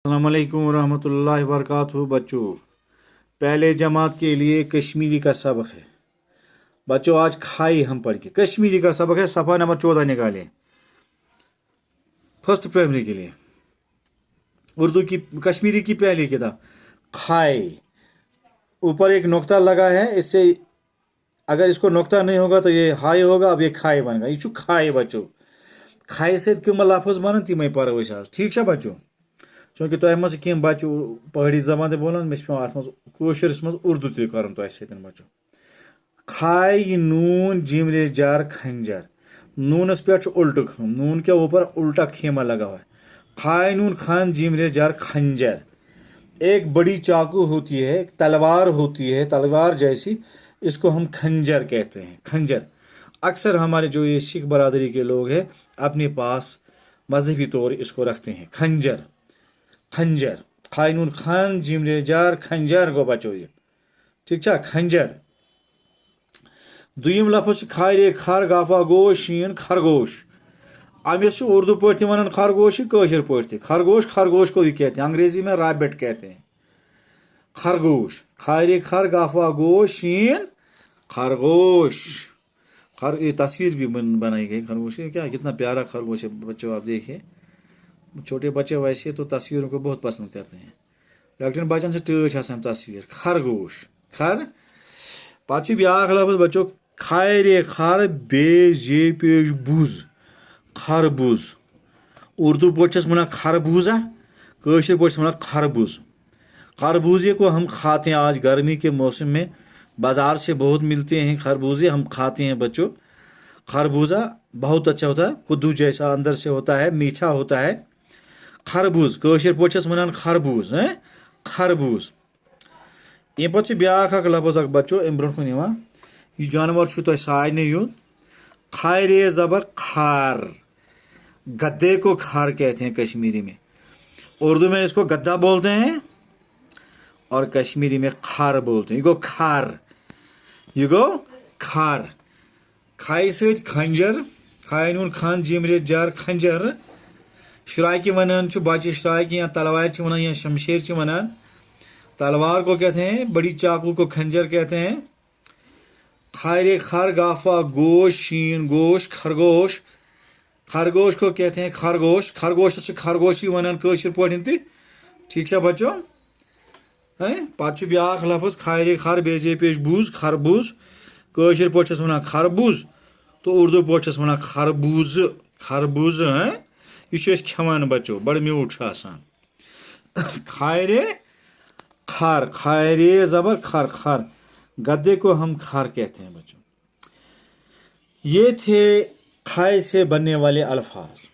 अस्सलाम वालेकुम रहमतुल्लाहि वबरकातुहू। बच्चों, पहले जमात के लिए कश्मीरी का सबक है। बच्चों, आज खाई हम पढ़ के कश्मीरी का सबक है। सफ़ा नंबर 14 निकालें, फर्स्ट प्राइमरी के लिए उर्दू की कश्मीरी की पहली किताब। खाई, ऊपर एक नुक्ता लगा है, इससे अगर इसको नुक्ता नहीं होगा तो ये हाई होगा, अब ये खाई बन गया। ये छु खाई बच्चों, खाई से कम लफ्ज बन तमें पढ़ो आज, ठीक है बच्चों। चूँकि तुम मज कम बच्चे पहाड़ी जबान बोलान, मे अत मज उर्दू तु कर बच्चों। खाई नून जिमरे जार खंजर, नूनस पे उल्ट खम, नून के ऊपर उल्टा खेमा लगा हुआ है। खाई नून खान जिमरे जार खंजर, एक बड़ी चाकू होती है, एक तलवार होती है, तलवार जैसी, इसको हम खंजर कहते हैं। खंजर अक्सर हमारे जो ये सिख बरादरी के लोग हैं अपने पास मजहबी तौर इसको रखते हैं। खंजर, खंजर, खाइनून खान जिमरे जार खंजर गो बचो ये, ठीक है। खंजर दुयम लफ्ज खारे खर गाफा गोश शीन खरगोश। अमिस उर्दू पे वन खरगोश, कशर पे खरगोश। खरगोश को ही कहते हैं, अंग्रेजी में रैबिट कहते हैं। खरगोश, खारे खर गाफा गोश शीन खरगोश। ये तस्वीर भी बनाई गई खरगोश की। क्या कितना प्यारा खरगोश है बच्चों, आप देखिए। छोटे बच्चे वैसे तो तस्वीरों को बहुत पसंद करते हैं, लेकिन बच्चन से टच आसान तस्वीर। खरगोश, खर पाँच ब्याह लफ्ज बच्चों, खारे खर बेजे पेश बुज, खरबूज। उर्दू पे वन खरबूजा, कशर पे वन खरबूज। खरबूजे को हम खाते हैं आज गर्मी के मौसम में, बाज़ार से बहुत मिलते हैं खरबूजे, हम खाते हैं बच्चों। खरबूजा बहुत अच्छा होता है, कद्दू जैसा अंदर से होता है, मीठा होता है। खरबूज कशर पे वन खरबूज है, खरबूज। अम पे ब्याख लफ्ज बच्चों अम ब्रो कुन यह जानवर तुम सारे यून। खारे जबर खार, गद्दे को खार कहते हैं कश्मीरी में। उर्दू में इसको गद्दा बोलते हैं और कश्मीरी में खार बोलते हैं। ये गो खार, ये गो खार। खाई सत खंजर, खाई नून खान जिमरे जार खंजर। शराइकी वनान बच्चे, शराइकी या तलवार वनान या शमशेर वनान। तलवार को कहते हैं, बड़ी चाकू को खंजर कहते हैं। खारे खर गाफा गोश शीन गोश खरगोश, खरगोश को कहते हैं खरगोश। खरगोश से खरगोशी वनान कशर पे, ठीक है बच्चों। पे ब्याख लफ्ज खारे खर बेजे पेश बूज, खरबूज। कशर पे वन खरबूज, तो उर्दू पे वन खरबूज, खरबूज है। यह खेवान बच्चों, बड़ म्यूट आसान। खारे खर, खारे जबर खर, खर, गद्दे को हम खार कहते हैं बच्चों। ये थे खाए से बनने वाले अल्फाज।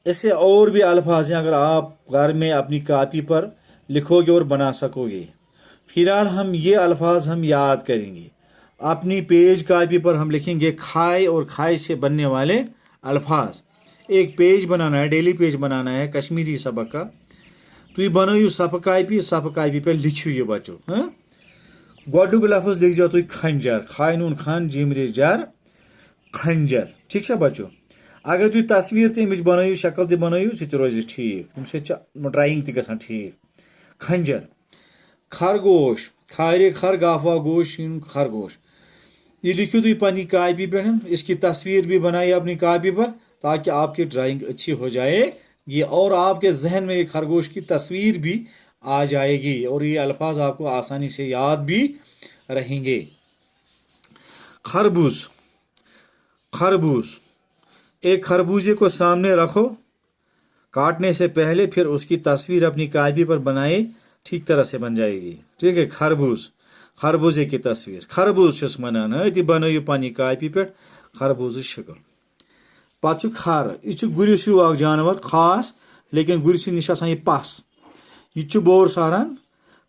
इससे और भी अल्फाज हैं, अगर आप घर में अपनी कापी पर लिखोगे और बना सकोगे। फिलहाल हम ये अल्फाज हम याद करेंगे। अपनी पेज कापी पर हम लिखेंगे खाए और खाए से बनने वाले अल्फाज। एक पेज बनाना है, डेली पेज बनाना है कश्मीरी सबक का। तुम बनाओ सफ कापी पे लिखियो ये बच्चों। गोडुक लफ्ज लिख जाओ तुम खंजर, खाए नून खान जिमरे जार खंजर, ठीक है बच्चों। अगर तुम तस्वीर तमिच बनाओ, शक्ल तक बनाओ, सह रोज ठीक, तम से ड्राइंग तक गसान ठीक। खंजर, खरगोश, खारे खर गाफा गोश खरगोश। ये लिखियो तुम अपनी कापी पे, इसकी तस्वीर भी बनाई अपनी कापी पर, ताकि आपकी ड्राइंग अच्छी हो जाएगी और आपके जहन में एक खरगोश की तस्वीर भी आ जाएगी और ये अल्फाज आपको आसानी से याद भी रहेंगे। खरबूज, खरबूज, एक खरबूजे को सामने रखो, काटने से पहले फिर उसकी तस्वीर अपनी कापी पर बनाए, ठीक तरह से बन जाएगी, ठीक है। खरबूज, खरबूजे की तस्वीर, खरबूज मनान है, बनाइयो पानी कापी पे खरबूज शक्ल। पे खर, यह गुरिस हूँ जानवर खास, लेकिन गुरिस निश आसान ये पस, यह बोर सारान।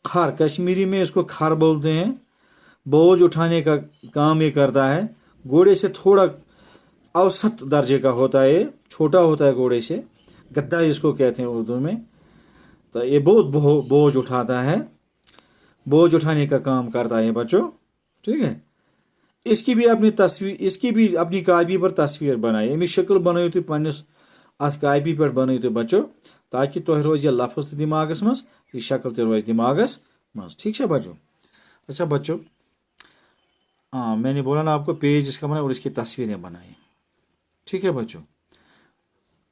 खर, कश्मीरी में इसको खर बोलते हैं। बोझ उठाने का काम ये करता है। घोड़े से थोड़ा औसत दर्जे का होता है, छोटा होता है घोड़े से। गद्दा इसको कहते हैं उर्दू में। तो ये बहुत बोझ उठाता है, बोझ उठाने का काम करता है बच्चों, ठीक है। इसकी भी अपनी तस्वीर, इसकी भी अपनी कापी पर तस्वीर बनाई। अमिच शक्ल बनाओ तुम पन्नस अथ कापी पे बनाओ तुम बच्चों, تاکہ تہ روز یہ لفظ دماغس مز, یہ شکل تہ روز دماغس مز. ٹھیک ہے بچوں. اچھا بچوں, ہاں میں نے بولا نا آپ کو پیج اس کا بنائے اور اس کی تصویریں بنائیں. ٹھیک ہے بچوں.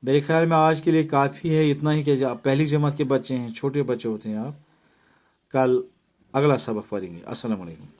میرے خیال میں آج کے لیے کافی ہے اتنا ہی کہ آپ پہلی جماعت کے بچے ہیں, چھوٹے بچے ہوتے ہیں آپ. کل اگلا سبق پڑھیں گے. السلام علیکم.